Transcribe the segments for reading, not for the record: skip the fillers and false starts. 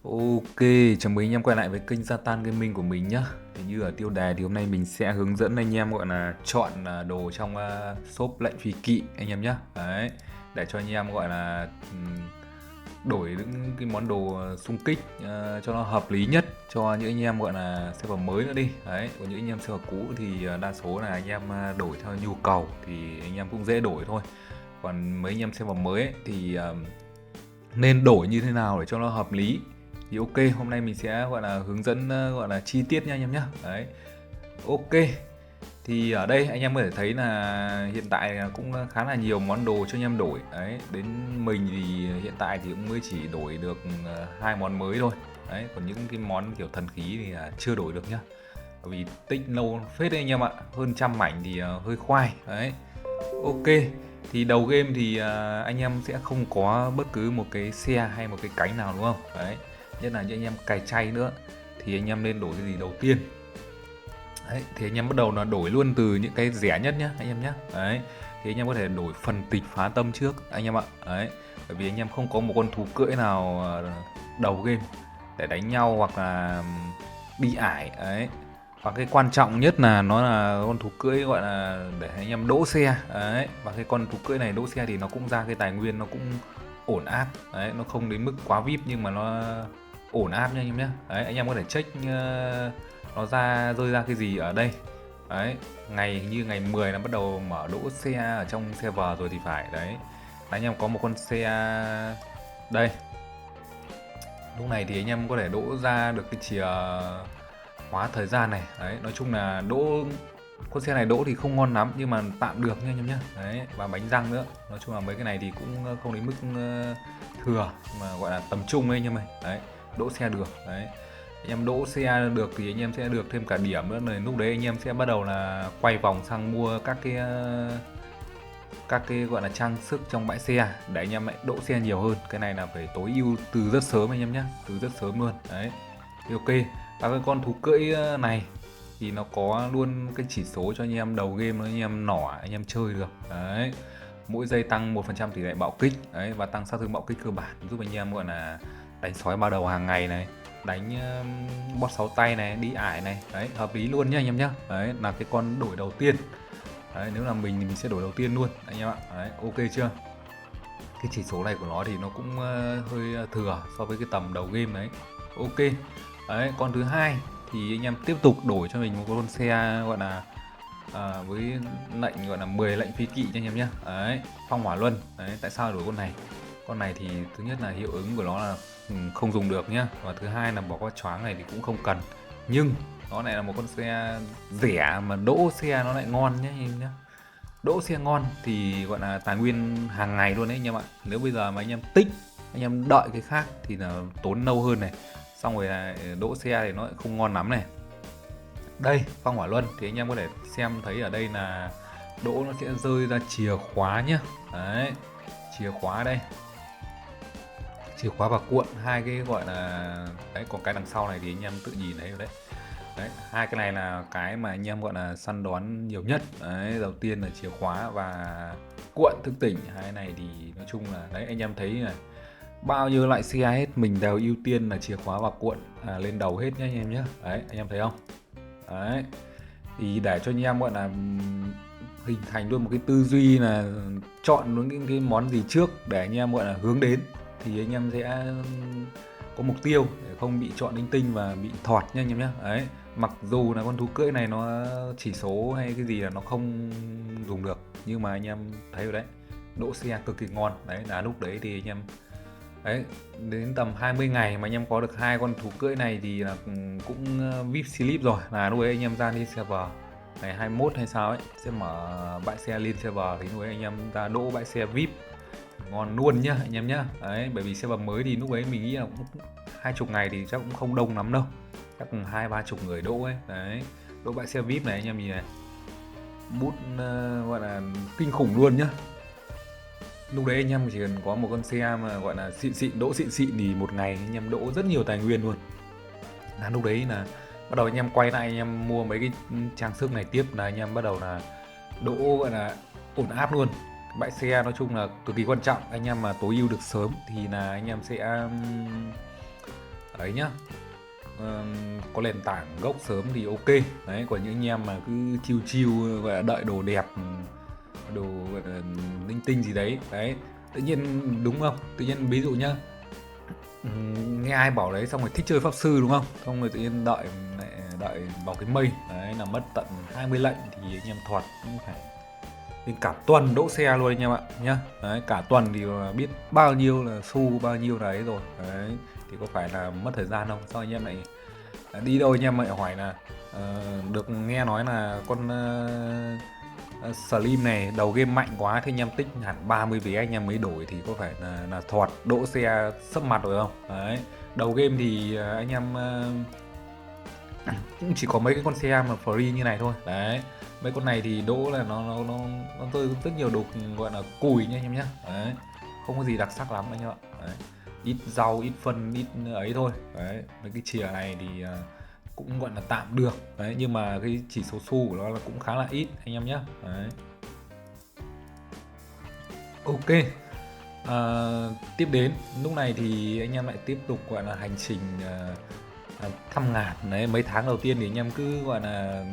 Ok, chào mừng anh em quay lại với kênh Satan Gaming của mình nhá. Thì như ở tiêu đề thì hôm nay mình sẽ hướng dẫn anh em gọi là chọn đồ trong shop lệnh phí kỵ anh em nhá. Đấy, để cho anh em gọi là đổi những cái món đồ xung kích cho nó hợp lý nhất cho những anh em gọi là server mới nữa đi. Đấy, còn những anh em server cũ thì đa số là anh em đổi theo nhu cầu thì anh em cũng dễ đổi thôi. Còn mấy anh em server mới ấy, thì nên đổi như thế nào để cho nó hợp lý thì ok, hôm nay mình sẽ gọi là hướng dẫn gọi là chi tiết nha anh em nhé. Đấy, ok, thì ở đây anh em có thể thấy là hiện tại cũng khá là nhiều món đồ cho anh em đổi. Đấy, đến mình thì hiện tại thì cũng mới chỉ đổi được hai món mới thôi. Đấy, còn những cái món kiểu thần khí thì chưa đổi được nhá, bởi vì tích lâu phết đấy anh em ạ, hơn trăm mảnh thì hơi khoai. Đấy, ok, thì đầu game thì anh em sẽ không có bất cứ một cái xe hay một cái cánh nào đúng không? Đấy, nhất là những anh em cày chay nữa thì anh em nên đổi cái gì đầu tiên? Đấy, thì anh em bắt đầu là đổi luôn từ những cái rẻ nhất nhá anh em nhé. Đấy, thì anh em có thể đổi phần tịch phá tâm trước anh em ạ. Đấy, bởi vì anh em không có một con thú cưỡi nào đầu game để đánh nhau hoặc là đi ải. Đấy, và cái quan trọng nhất là nó là con thú cưỡi gọi là để anh em đỗ xe. Đấy, và cái con thú cưỡi này đỗ xe thì nó cũng ra cái tài nguyên nó cũng ổn áp. Đấy, nó không đến mức quá vip nhưng mà nó ổn áp nha anh em nhé. Đấy, anh em có thể check nó rơi ra cái gì ở đây. Đấy, như ngày 10 là bắt đầu mở đỗ xe ở trong server rồi thì phải. Đấy, anh em có một con xe đây, lúc này thì anh em có thể đỗ ra được cái chìa khóa thời gian này. Đấy, nói chung là con xe này đỗ thì không ngon lắm nhưng mà tạm được nha anh em nhé. Đấy, và bánh răng nữa, nói chung là mấy cái này thì cũng không đến mức thừa mà gọi là tầm trung ấy anh em ơi. Đấy, đỗ xe được. Đấy, anh em đỗ xe được thì anh em sẽ được thêm cả điểm nữa, này lúc đấy anh em sẽ bắt đầu là quay vòng sang mua các cái gọi là trang sức trong bãi xe để anh em lại đỗ xe nhiều hơn. Cái này là phải tối ưu từ rất sớm anh em nhé, từ rất sớm luôn. Đấy, thì ok, và cái con thú cưỡi này thì nó có luôn cái chỉ số cho anh em đầu game, anh em nỏ anh em chơi được. Đấy, mỗi giây tăng 1% tỷ lệ bạo kích. Đấy, và tăng sát thương bạo kích cơ bản giúp anh em gọi là đánh sói bao đầu hàng ngày này, đánh boss 6 tay này, đi ải này. Đấy, hợp lý luôn nhá anh em nhá. Đấy là cái con đổi đầu tiên. Đấy, nếu là mình thì mình sẽ đổi đầu tiên luôn anh em ạ. Đấy, ok chưa? Cái chỉ số này của nó thì nó cũng hơi thừa so với cái tầm đầu game đấy. Ok. Đấy, con thứ hai thì anh em tiếp tục đổi cho mình một con xe gọi là với lệnh gọi là 10 lệnh phi kỵ cho anh em nhé. Đấy, phong hỏa luân. Đấy, tại sao đổi con này? Con này thì thứ nhất là hiệu ứng của nó là không dùng được nhá, và thứ hai là bỏ qua choáng này thì cũng không cần, nhưng nó lại là một con xe rẻ mà đỗ xe nó lại ngon nhé anh em nhé. Đỗ xe ngon thì gọi là tài nguyên hàng ngày luôn đấy anh em ạ. Nếu bây giờ mà anh em tích, anh em đợi cái khác thì là tốn lâu hơn này, xong rồi là đỗ xe thì nó lại không ngon lắm này. Đây, phong hỏa luân thì anh em có thể xem thấy ở đây là đỗ nó sẽ rơi ra chìa khóa nhá. Đấy, chìa khóa đây, chìa khóa và cuộn, hai cái gọi là đấy, còn cái đằng sau này thì anh em tự nhìn thấy rồi đấy. Đấy, hai cái này là cái mà anh em gọi là săn đón nhiều nhất. Đấy, đầu tiên là chìa khóa và cuộn thức tỉnh. Hai cái này thì nói chung là đấy, anh em thấy này, bao nhiêu loại xe hết mình đều ưu tiên là chìa khóa và cuộn lên đầu hết nhé anh em nhé. Đấy, anh em thấy không? Đấy, thì để cho anh em gọi là hình thành luôn một cái tư duy là chọn những cái món gì trước để anh em gọi là hướng đến, thì anh em sẽ có mục tiêu để không bị chọn linh tinh và bị thọt nha anh em nhé. Đấy, mặc dù là con thú cưỡi này nó chỉ số hay cái gì là nó không dùng được, nhưng mà anh em thấy rồi đấy, đỗ xe cực kỳ ngon. Đấy là lúc đấy thì anh em đấy, đến tầm 20 ngày mà anh em có được hai con thú cưỡi này thì là cũng VIP slip rồi, là lúc ấy anh em ra đi server ngày 21 hay sao ấy sẽ mở bãi xe lên server, thì lúc ấy anh em ra đỗ bãi xe VIP ngon luôn nhá anh em nhá. Đấy, bởi vì server mới thì lúc ấy mình nghĩ là cũng 20 ngày thì chắc cũng không đông lắm đâu, chắc cũng 20-30 người đỗ ấy. Đấy, đỗ bãi xe VIP này anh em nhìn này, bút gọi là kinh khủng luôn nhá. Lúc đấy anh em chỉ cần có một con xe mà gọi là xịn xịn, đỗ xịn xịn thì một ngày anh em đỗ rất nhiều tài nguyên luôn. Là lúc đấy là bắt đầu anh em quay lại anh em mua mấy cái trang sức này tiếp, là anh em bắt đầu là đỗ gọi là ổn áp luôn. Bãi xe nói chung là cực kỳ quan trọng, anh em mà tối ưu được sớm thì là anh em sẽ ấy nhá. Có nền tảng gốc sớm thì ok đấy, còn những anh em mà cứ chiêu chiêu gọi là đợi đồ đẹp, đồ gọi là linh tinh gì đấy đấy, tự nhiên đúng không, tự nhiên ví dụ nhá, nghe ai bảo đấy xong rồi thích chơi pháp sư đúng không, xong rồi tự nhiên đợi vào cái mây đấy là mất tận 20 lệnh thì anh em thuật cũng phải đến cả tuần đỗ xe luôn anh em ạ nhá. Đấy, cả tuần thì biết bao nhiêu là xu, bao nhiêu là ấy rồi đấy, thì có phải là mất thời gian không? Sao anh em lại đi đâu anh em lại hỏi là được nghe nói là con Slim này đầu game mạnh quá, thế anh em tích hẳn 30 vé anh em mới đổi thì có phải là thoạt đỗ xe sấp mặt rồi không? Đấy, đầu game thì anh em cũng chỉ có mấy cái con xe mà free như này thôi đấy, mấy con này thì đỗ là nó rơi rất nhiều đồ gọi là cùi nha anh em nhé đấy, không có gì đặc sắc lắm anh em ạ đấy. Ít rau, ít phân, ít ấy thôi đấy. Mấy cái chìa này thì cũng gọi là tạm được đấy, nhưng mà cái chỉ số xu của nó là cũng khá là ít anh em nhé đấy. Ok, tiếp đến lúc này thì anh em lại tiếp tục gọi là hành trình thăm ngàn đấy. Mấy tháng đầu tiên thì anh em cứ gọi là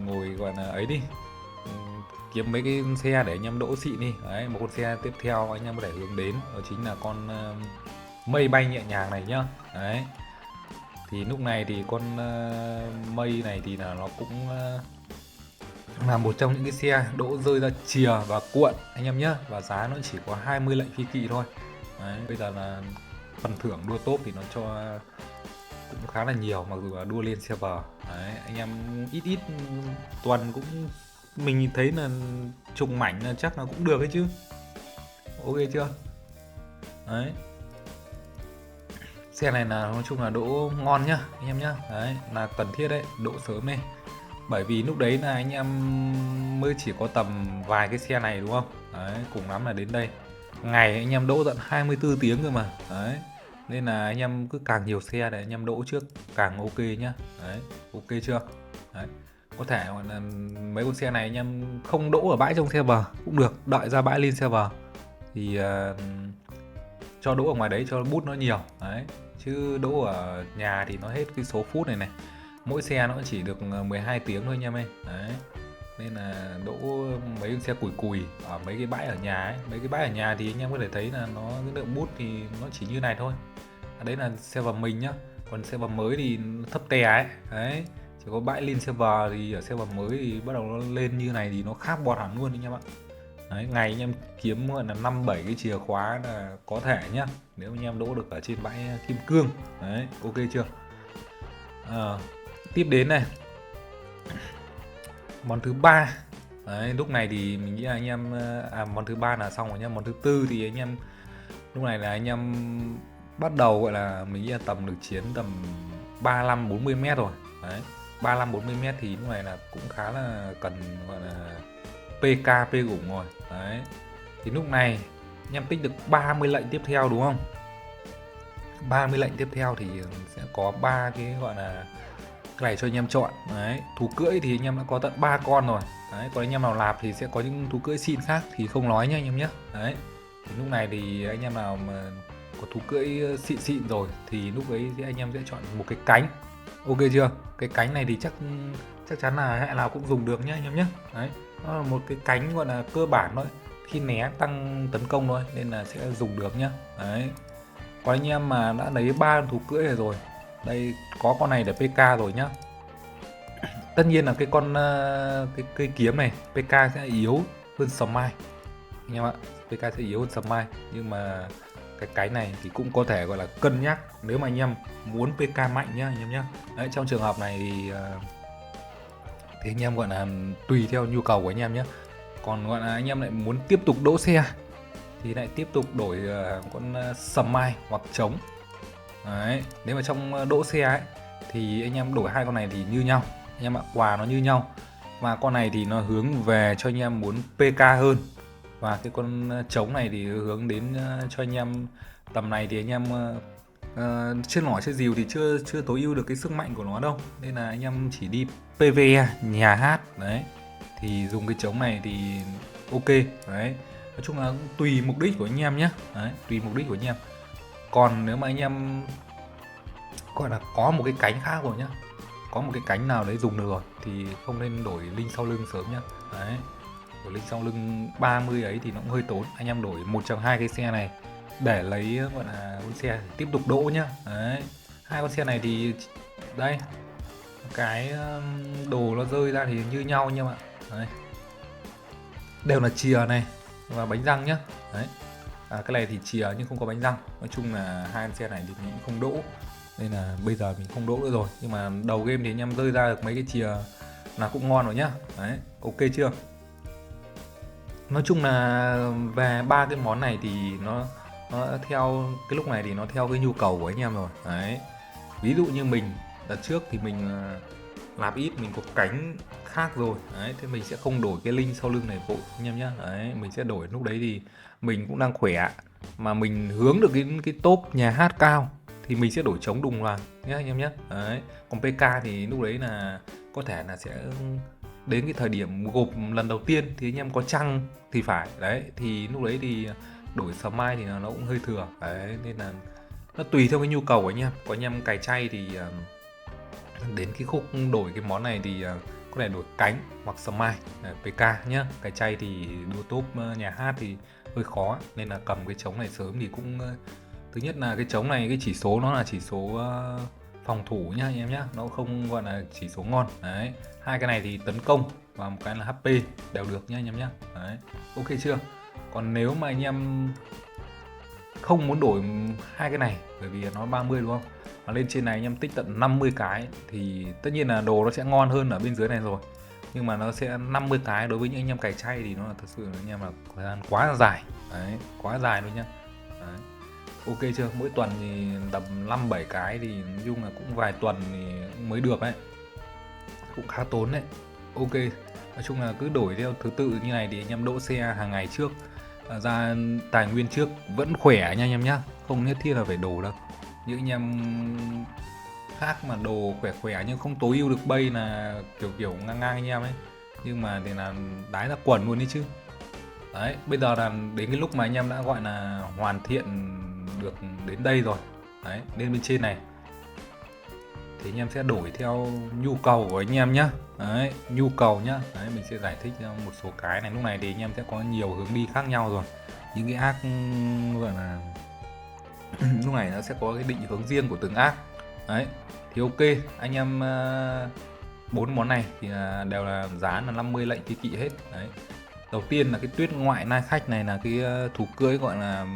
ngồi gọi là ấy đi, kiếm mấy cái xe để anh em đỗ xịn đi đấy. Một con xe tiếp theo anh em có thể hướng đến đó chính là con mây bay nhẹ nhàng này nhá đấy. Thì lúc này thì con mây này thì là nó cũng là một trong những cái xe đỗ rơi ra chìa và cuộn anh em nhé, và giá nó chỉ có 20 lệnh phi kỵ thôi đấy. Bây giờ là phần thưởng đua top thì nó cho cũng khá là nhiều, mặc dù là đua lên server đấy. Anh em ít ít tuần cũng mình nhìn thấy là trùng mảnh là chắc là cũng được ấy chứ, ok chưa đấy. Xe này là nói chung là đỗ ngon nhá anh em nhá đấy, là cần thiết đấy, đỗ sớm này, bởi vì lúc đấy là anh em mới chỉ có tầm vài cái xe này đúng không đấy, cùng lắm là đến đây ngày anh em đỗ tận 24 tiếng cơ mà đấy, nên là anh em cứ càng nhiều xe để anh em đỗ trước càng ok nhá đấy, ok chưa đấy. Có thể gọi là mấy con xe này anh em không đỗ ở bãi trong server cũng được, đợi ra bãi lên server thì cho đỗ ở ngoài đấy cho bút nó nhiều đấy, chứ đỗ ở nhà thì nó hết cái số phút này này, mỗi xe nó chỉ được 12 tiếng thôi anh em ơi đấy. Nên là đỗ mấy con xe cùi cùi ở mấy cái bãi ở nhà ấy, mấy cái bãi ở nhà thì anh em có thể thấy là nó cái lượng bút thì nó chỉ như này thôi. Đấy là server mình nhá, còn server mới thì thấp tè ấy đấy, chỉ có bãi lên server thì ở server mới thì bắt đầu nó lên như này thì nó khác bọt hẳn luôn anh em ạ đấy. Ngày anh em kiếm gọi là 5-7 cái chìa khóa là có thể nhá, nếu anh em đỗ được ở trên bãi kim cương đấy, ok chưa. Tiếp đến này, món thứ ba đấy, lúc này thì mình nghĩ là anh em món thứ ba là xong rồi nhá. Món thứ tư thì anh em lúc này là anh em bắt đầu gọi là mình nghĩ là tầm được chiến tầm 35-40 mét rồi đấy. 35-40 mét thì lúc này là cũng khá là cần gọi là PK P gủng rồi đấy. Thì lúc này anh em tích được 30 lệnh tiếp theo đúng không, 30 lệnh tiếp theo thì sẽ có 3 cái gọi là cái này cho anh em chọn đấy. Thú cưỡi thì anh em đã có tận 3 con rồi đấy, còn anh em nào lạp thì sẽ có những thú cưỡi xịn khác thì không nói nhá anh em nhé đấy. Thì lúc này thì anh em nào mà có thú cưỡi xịn xịn rồi thì lúc ấy thì anh em sẽ chọn một cái cánh, ok chưa. Cái cánh này thì chắc chắn là hệ nào cũng dùng được nhá anh em nhé đấy. Nó là một cái cánh gọi là cơ bản thôi, khi né tăng tấn công thôi nên là sẽ dùng được nhá đấy. Còn anh em mà đã lấy 3 thú cưỡi này rồi, đây có con này để PK rồi nhá. Tất nhiên là cái con cái cây kiếm này PK sẽ yếu hơn sầm mai anh em ạ, PK sẽ yếu hơn sầm mai, nhưng mà cái này thì cũng có thể gọi là cân nhắc nếu mà anh em muốn PK mạnh nhá anh em nhá đấy. Trong trường hợp này thì anh em gọi là tùy theo nhu cầu của anh em nhé. Còn gọi là anh em lại muốn tiếp tục đỗ xe thì lại tiếp tục đổi con sầm mai hoặc trống đấy. Nếu mà trong đỗ xe ấy thì anh em đổi hai con này thì như nhau anh em ạ, quà nó như nhau, và con này thì nó hướng về cho anh em muốn PK hơn, và cái con trống này thì hướng đến cho anh em tầm này thì anh em chưa nỏ chưa dìu thì chưa tối ưu được cái sức mạnh của nó đâu, nên là anh em chỉ đi PVE nhà hát đấy thì dùng cái trống này thì ok đấy. Nói chung là tùy mục đích của anh em nhé đấy, tùy mục đích của anh em. Còn nếu mà anh em gọi là có một cái cánh khác rồi nhá, có một cái cánh nào đấy dùng được rồi thì không nên đổi linh sau lưng sớm nhá. Đấy, đổi linh sau lưng 30 ấy thì nó cũng hơi tốn. Anh em đổi một trong hai cái xe này để lấy gọi là con xe để tiếp tục đỗ nhá. Đấy, hai con xe này thì đây cái đồ nó rơi ra thì như nhau nhưng mà đấy, đều là chìa này và bánh răng nhá. Đấy, cái này thì chìa nhưng không có bánh răng. Nói chung là hai con xe này thì mình cũng không đỗ, nên là bây giờ mình không đỗ nữa rồi. Nhưng mà đầu game thì anh em rơi ra được mấy cái chìa là cũng ngon rồi nhá. Đấy, ok chưa? Nói chung là về ba cái món này thì nó theo cái lúc này thì nó theo cái nhu cầu của anh em rồi. Đấy, ví dụ như mình đợt trước thì mình làm ít, mình có cánh khác rồi. Đấy, thế mình sẽ không đổi cái link sau lưng này vội anh em nhá. Đấy, mình sẽ đổi lúc đấy thì mình cũng đang khỏe mà mình hướng được cái top nhà hát cao thì mình sẽ đổi chống đùng vào nhé anh em nhé. Đấy, còn PK thì lúc đấy là có thể là sẽ đến cái thời điểm gộp lần đầu tiên thì anh em có chăng thì phải. Đấy, thì lúc đấy thì đổi Smile thì nó cũng hơi thừa. Đấy, nên là nó tùy theo cái nhu cầu của anh em. Có anh em cày chay thì đến cái khúc đổi cái món này thì có thể đổi cánh hoặc Smile PK nhá. Cày chay thì đua top nhà hát thì hơi khó, nên là cầm cái trống này sớm thì cũng thứ nhất là cái trống này cái chỉ số nó là chỉ số phòng thủ nhá anh em nhá, nó không gọi là chỉ số ngon. Đấy, hai cái này thì tấn công và một cái là HP đều được nhá anh em nhá. Đấy, ok chưa? Còn nếu mà anh em không muốn đổi hai cái này bởi vì nó 30 đúng không, mà lên trên này anh em tích tận 50 cái thì tất nhiên là đồ nó sẽ ngon hơn ở bên dưới này rồi, nhưng mà nó sẽ 50 cái đối với những anh em cày chay thì nó là thật sự là anh em là thời gian quá là dài. Đấy, quá dài luôn nhá. Đấy, ok chưa? Mỗi tuần thì tầm 5-7 cái thì nói chung là cũng vài tuần thì mới được đấy, cũng khá tốn đấy. Ok, nói chung là cứ đổi theo thứ tự như này thì anh em đỗ xe hàng ngày trước, ra tài nguyên trước vẫn khỏe nha anh em nhá, không nhất thiết là phải đồ đâu. Những anh em khác mà đồ khỏe khỏe nhưng không tối ưu được bay là kiểu ngang ngang anh em ấy, nhưng mà thì là đái ra quần luôn đấy chứ. Đấy, bây giờ là đến cái lúc mà anh em đã gọi là hoàn thiện được đến đây rồi. Đấy, lên bên trên này thì anh em sẽ đổi theo nhu cầu của anh em nhá. Đấy, nhu cầu nhá. Đấy, mình sẽ giải thích một số cái này. Lúc này thì anh em sẽ có nhiều hướng đi khác nhau rồi. Những cái ác gọi là lúc này nó sẽ có cái định hướng riêng của từng ác. Đấy, thì ok, anh em bốn món này thì đều là giá là 50 lệnh kỳ kỵ hết. Đấy, đầu tiên là cái tuyết ngoại nai khách này là cái thú cưỡi gọi là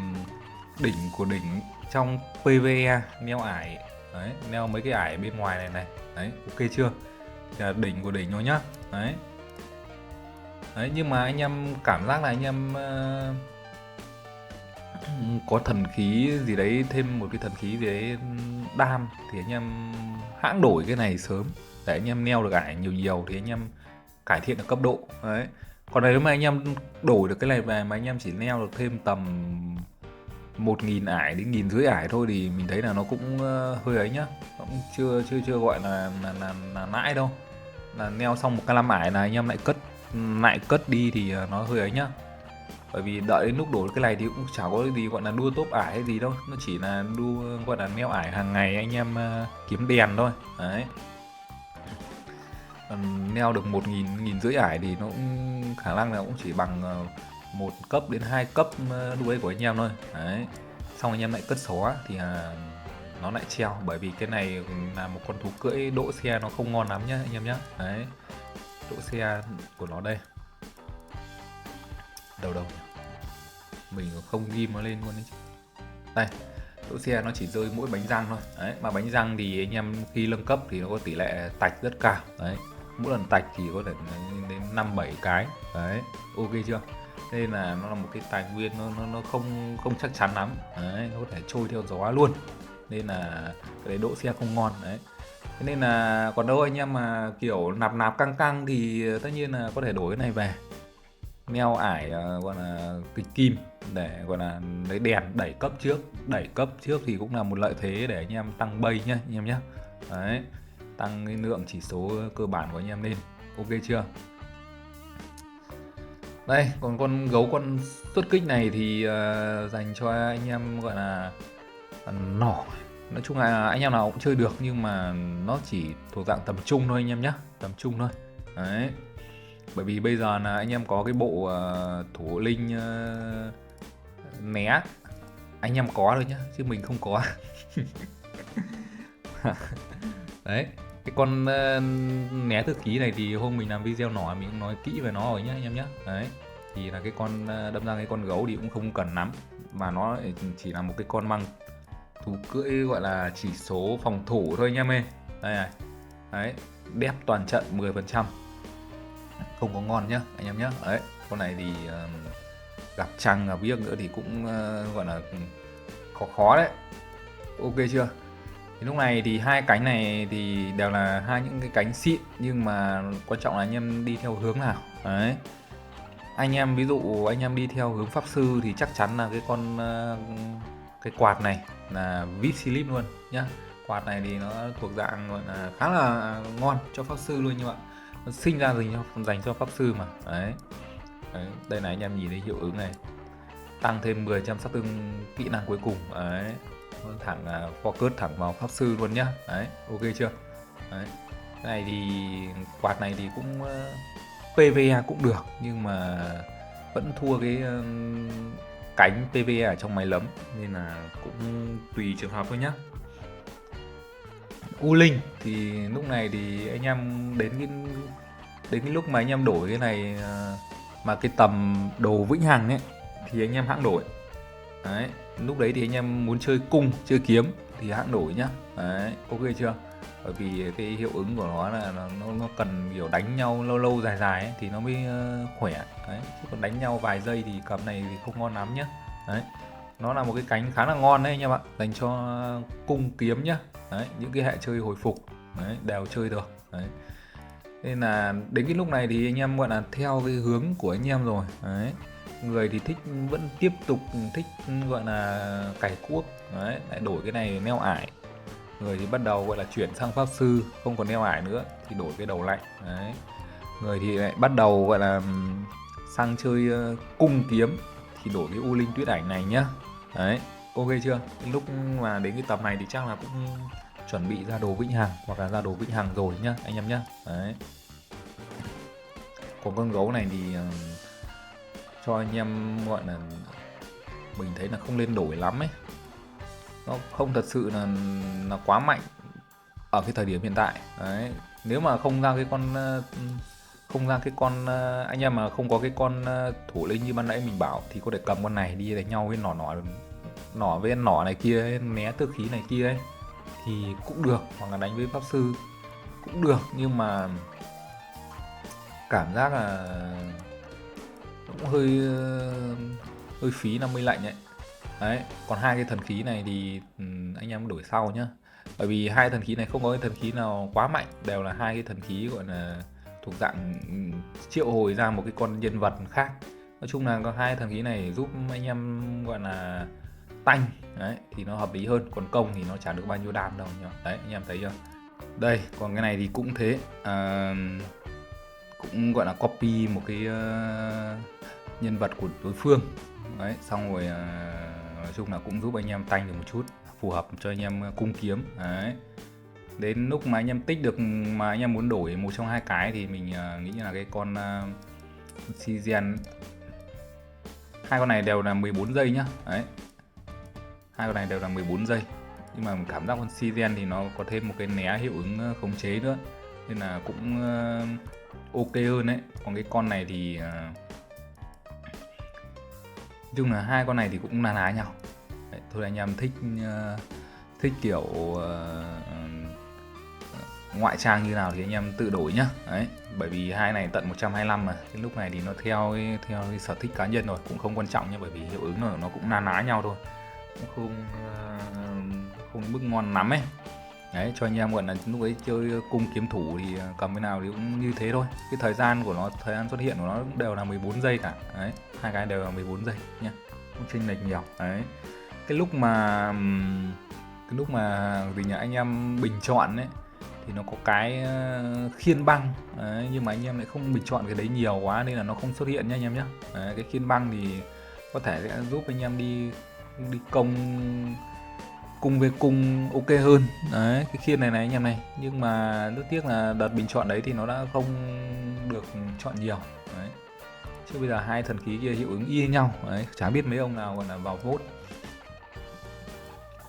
đỉnh của đỉnh trong PvE neo ải. Đấy, neo mấy cái ải bên ngoài này này. Đấy, ok chưa? Là đỉnh của đỉnh rồi nhá. Đấy. Đấy, nhưng mà anh em cảm giác là anh em có thần khí gì đấy, thêm một cái thần khí gì đấy đam thì anh em hãng đổi cái này sớm để anh em neo được ải nhiều nhiều thì anh em cải thiện được cấp độ. Đấy, còn nếu mà anh em đổi được cái này về mà anh em chỉ neo được thêm tầm 1.000 ải đến 1.500 ải thôi thì mình thấy là nó cũng hơi ấy nhá, nó cũng chưa gọi là nãi đâu. Là neo xong một cái 5 ải là anh em lại cất đi thì nó hơi ấy nhá. Bởi vì đợi đến lúc đổi cái này thì cũng chả có gì gọi là đua top ải hay gì đâu, nó chỉ là đua gọi là neo ải hàng ngày anh em kiếm đèn thôi. Đấy, neo được 1.500 ải thì nó cũng khả năng là cũng chỉ bằng 1 cấp đến 2 cấp đuôi của anh em thôi. Đấy, xong anh em lại cất xóa thì nó lại treo, bởi vì cái này là một con thú cưỡi đỗ xe nó không ngon lắm nhá anh em nhá. Đấy, đỗ xe của nó đây đâu mình không ghim nó lên luôn đấy chứ. Đây, đỗ xe nó chỉ rơi mỗi bánh răng thôi. Đấy, mà bánh răng thì anh em khi nâng cấp thì nó có tỷ lệ tạch rất cao. Đấy, mỗi lần tạch thì có thể đến 5-7 cái. Đấy, ok chưa? Nên là nó là một cái tài nguyên nó không chắc chắn lắm. Đấy, nó có thể trôi theo gió luôn, nên là cái đấy đỗ xe không ngon. Đấy, thế nên là còn đâu anh em mà kiểu nạp căng căng thì tất nhiên là có thể đổi cái này về neo ải gọi là kịch kim để gọi là lấy đèn đẩy cấp trước thì cũng là một lợi thế để anh em tăng bay nhá anh em nhé. Đấy, tăng cái lượng chỉ số cơ bản của anh em lên, ok chưa? Đây, còn con gấu con xuất kích này thì dành cho anh em gọi là nỏ Nói chung là anh em nào cũng chơi được, nhưng mà nó chỉ thuộc dạng tầm trung thôi anh em nhé, tầm trung thôi. Đấy, bởi vì bây giờ là anh em có cái bộ thủ hộ linh né, anh em có thôi nhá, chứ mình không có. Đấy, cái con né thư ký này thì hôm mình làm video nọ mình cũng nói kỹ về nó rồi nhá anh em nhé. Đấy, thì là cái con đâm ra cái con gấu thì cũng không cần lắm, mà nó chỉ là một cái con mang thú cưỡi gọi là chỉ số phòng thủ thôi anh em ơi. Đây này, đấy, đép toàn trận 10%, không có ngon nhá anh em nhé. Đấy, con này thì gặp trăng gặp biếc nữa thì cũng gọi là khó khó đấy. Ok chưa? Thì lúc này thì hai cánh này thì đều là hai những cái cánh xịn, nhưng mà quan trọng là anh em đi theo hướng nào. Đấy, anh em ví dụ anh em đi theo hướng pháp sư thì chắc chắn là cái con cái quạt này là VIP Slip luôn nhá. Quạt này thì nó thuộc dạng gọi là khá là ngon cho pháp sư luôn như vậy, nó sinh ra dành cho pháp sư mà. Đấy, đấy, đây này anh em nhìn thấy hiệu ứng này, tăng thêm 10% sát thương kỹ năng cuối cùng. Đấy, thẳng focus thẳng vào pháp sư luôn nhá. Đấy, ok chưa? Đấy, cái này thì quạt này thì cũng PVE cũng được, nhưng mà vẫn thua cái cánh PVE ở trong máy lấm, nên là cũng tùy trường hợp thôi nhá. U Linh thì lúc này thì anh em đến cái lúc mà anh em đổi cái này mà cái tầm đồ vĩnh hằng ấy thì anh em hãng đổi. Đấy, lúc đấy thì anh em muốn chơi cung chơi kiếm thì hãng đổi nhá. Đấy, ok chưa? Bởi vì cái hiệu ứng của nó là nó cần kiểu đánh nhau lâu lâu dài dài ấy, thì nó mới khỏe. Đấy, chứ còn đánh nhau vài giây thì cầm này thì không ngon lắm nhá. Đấy, nó là một cái cánh khá là ngon đấy anh em ạ, dành cho cung kiếm nhá. Đấy, những cái hệ chơi hồi phục đấy, đều chơi được. Đấy, nên là đến cái lúc này thì anh em gọi là theo cái hướng của anh em rồi. Đấy, người thì thích vẫn tiếp tục thích gọi là cày cuốc, đấy, lại đổi cái này neo ải. Người thì bắt đầu gọi là chuyển sang pháp sư, không còn neo ải nữa thì đổi cái đầu lạnh. Đấy, người thì lại bắt đầu gọi là sang chơi cung kiếm thì đổi cái u linh tuyết ảnh này nhá. Đấy, ok chưa? Lúc mà đến cái tầm này thì chắc là cũng chuẩn bị ra đồ vĩnh hằng hoặc là ra đồ vĩnh hằng rồi nhá anh em nhá. Đấy, còn con gấu này thì cho anh em gọi là mình thấy là không nên đổi lắm ấy, nó không thật sự là quá mạnh ở cái thời điểm hiện tại. Đấy, nếu mà không ra cái con anh em mà không có cái con thủ lĩnh như ban nãy mình bảo thì có thể cầm con này đi đánh nhau với nỏ với nỏ này kia ấy, né tước khí này kia ấy thì cũng được, hoặc là đánh với pháp sư cũng được, nhưng mà cảm giác là cũng hơi phí 50 lệnh ấy. Đấy, còn hai cái thần khí này thì anh em đổi sau nhá, bởi vì hai thần khí này không có cái thần khí nào quá mạnh, đều là hai cái thần khí gọi là thuộc dạng triệu hồi ra một cái con nhân vật khác. Nói chung là có hai thần khí này giúp anh em gọi là tanh, đấy thì nó hợp lý hơn, còn công thì nó chả được bao nhiêu đam đâu nhỉ. Đấy, anh em thấy chưa? Đây, còn cái này thì cũng thế, cũng gọi là copy một cái nhân vật của đối phương. Đấy, xong rồi nói chung là cũng giúp anh em tanh được một chút, phù hợp cho anh em cung kiếm. Đấy, đến lúc mà anh em tích được mà anh em muốn đổi một trong hai cái thì mình nghĩ là cái con Sigen, hai con này đều là 14 giây nhá. Đấy, hai con này đều là 14 giây, nhưng mà cảm giác con Sigen thì nó có thêm một cái né hiệu ứng khống chế nữa, nên là cũng ok hơn đấy. Còn cái con này thì nói chung là hai con này thì cũng na ná nhau. Đấy, thôi anh em thích kiểu ngoại trang như nào thì anh em tự đổi nhá. Đấy, bởi vì hai này tận 125 mà, cái lúc này thì nó theo cái sở thích cá nhân rồi, cũng không quan trọng nhá, bởi vì hiệu ứng nó cũng na ná nhau thôi, cũng không đến mức ngon lắm ấy. Đấy, cho anh em gọi là lúc ấy chơi cung kiếm thủ thì cầm cái nào thì cũng như thế thôi. Cái thời gian của nó, thời gian xuất hiện của nó cũng đều là 14 giây cả. Đấy, hai cái đều là 14 giây nhá, không chênh lệch nhiều. Đấy, cái lúc mà gì nhỉ, anh em bình chọn ấy thì nó có cái khiên băng. Đấy, nhưng mà anh em lại không bình chọn cái đấy nhiều quá nên là nó không xuất hiện nhá anh em nhé. Cái khiên băng thì có thể sẽ giúp anh em đi cung về cung ok hơn đấy, cái khiên này anh em này, nhưng mà rất tiếc là đợt bình chọn đấy thì nó đã không được chọn nhiều đấy, chứ bây giờ hai thần khí kia hiệu ứng y như nhau đấy, chả biết mấy ông nào còn là vào vote.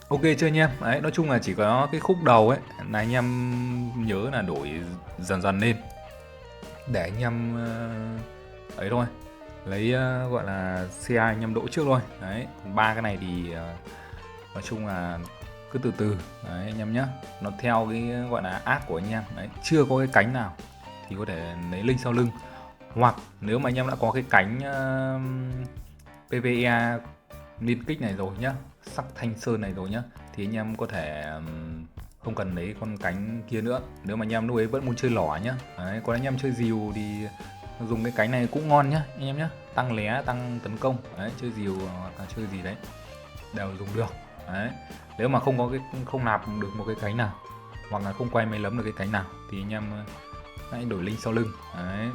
Ok chưa anh em? Đấy, nói chung là chỉ có cái khúc đầu ấy là anh em nhớ là đổi dần dần lên để anh em ấy thôi, lấy gọi là CI anh em đỗ trước thôi. Đấy, ba cái này thì nói chung là cứ từ từ đấy anh em nhé, nó theo cái gọi là ác của anh em đấy, chưa có cái cánh nào thì có thể lấy linh sau lưng, hoặc nếu mà anh em đã có cái cánh PVE liên kích này rồi nhá, sắc thanh sơn này rồi nhá, thì anh em có thể không cần lấy con cánh kia nữa, nếu mà anh em lúc ấy vẫn muốn chơi lỏ nhá. Đấy, còn anh em chơi dìu thì dùng cái cánh này cũng ngon nhá anh em nhá, tăng lé tăng tấn công đấy, chơi dìu hoặc là chơi gì đấy đều dùng được đấy. Nếu mà không có cái không nạp được một cái cánh nào hoặc là không quay máy lấm được cái cánh nào thì anh em hãy đổi linh sau lưng đấy.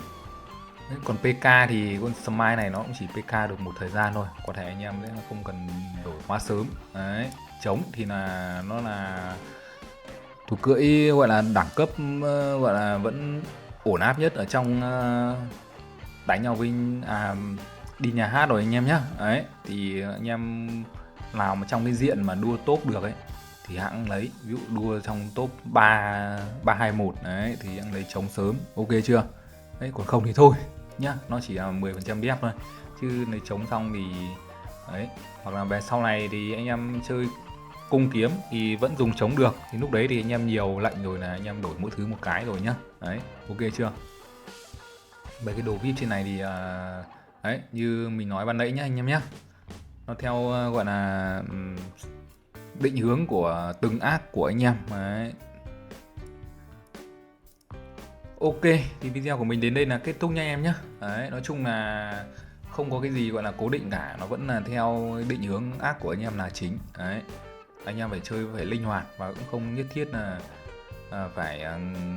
Còn PK thì con Smite này nó cũng chỉ PK được một thời gian thôi, có thể anh em sẽ không cần đổi quá sớm đấy. Chống thì là nó là thủ cưỡi gọi là đẳng cấp gọi là vẫn ổn áp nhất ở trong đánh nhau với đi nhà hát rồi anh em nhá. Đấy thì anh em nào mà trong cái diện mà đua top được ấy thì hãng lấy, ví dụ đua trong top 3-2-1 đấy thì hãng lấy chống sớm, ok chưa? Đấy, còn không thì thôi nhá, nó chỉ là 10% dép thôi, chứ lấy chống xong thì đấy, hoặc là về sau này thì anh em chơi cung kiếm thì vẫn dùng chống được, thì lúc đấy thì anh em nhiều lệnh rồi là anh em đổi mỗi thứ một cái rồi nhá. Đấy, ok chưa? Về cái đồ VIP trên này thì đấy như mình nói ban nãy nhá anh em nhé, nó theo gọi là định hướng của từng ác của anh em đấy. Ok, thì video của mình đến đây là kết thúc nha em nhé. Đấy, nói chung là không có cái gì gọi là cố định cả, nó vẫn là theo định hướng ác của anh em là chính. Đấy, anh em phải chơi phải linh hoạt và cũng không nhất thiết là phải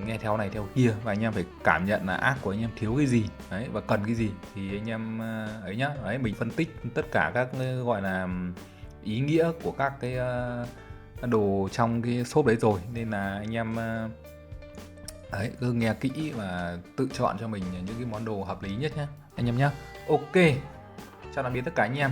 nghe theo này theo kia, và anh em phải cảm nhận là ác của anh em thiếu cái gì đấy và cần cái gì thì anh em ấy nhá. Đấy, mình phân tích tất cả các gọi là ý nghĩa của các cái đồ trong cái shop đấy rồi, nên là anh em đấy cứ nghe kỹ và tự chọn cho mình những cái món đồ hợp lý nhất nhé anh em nhé. Ok, chào tạm biệt tất cả anh em.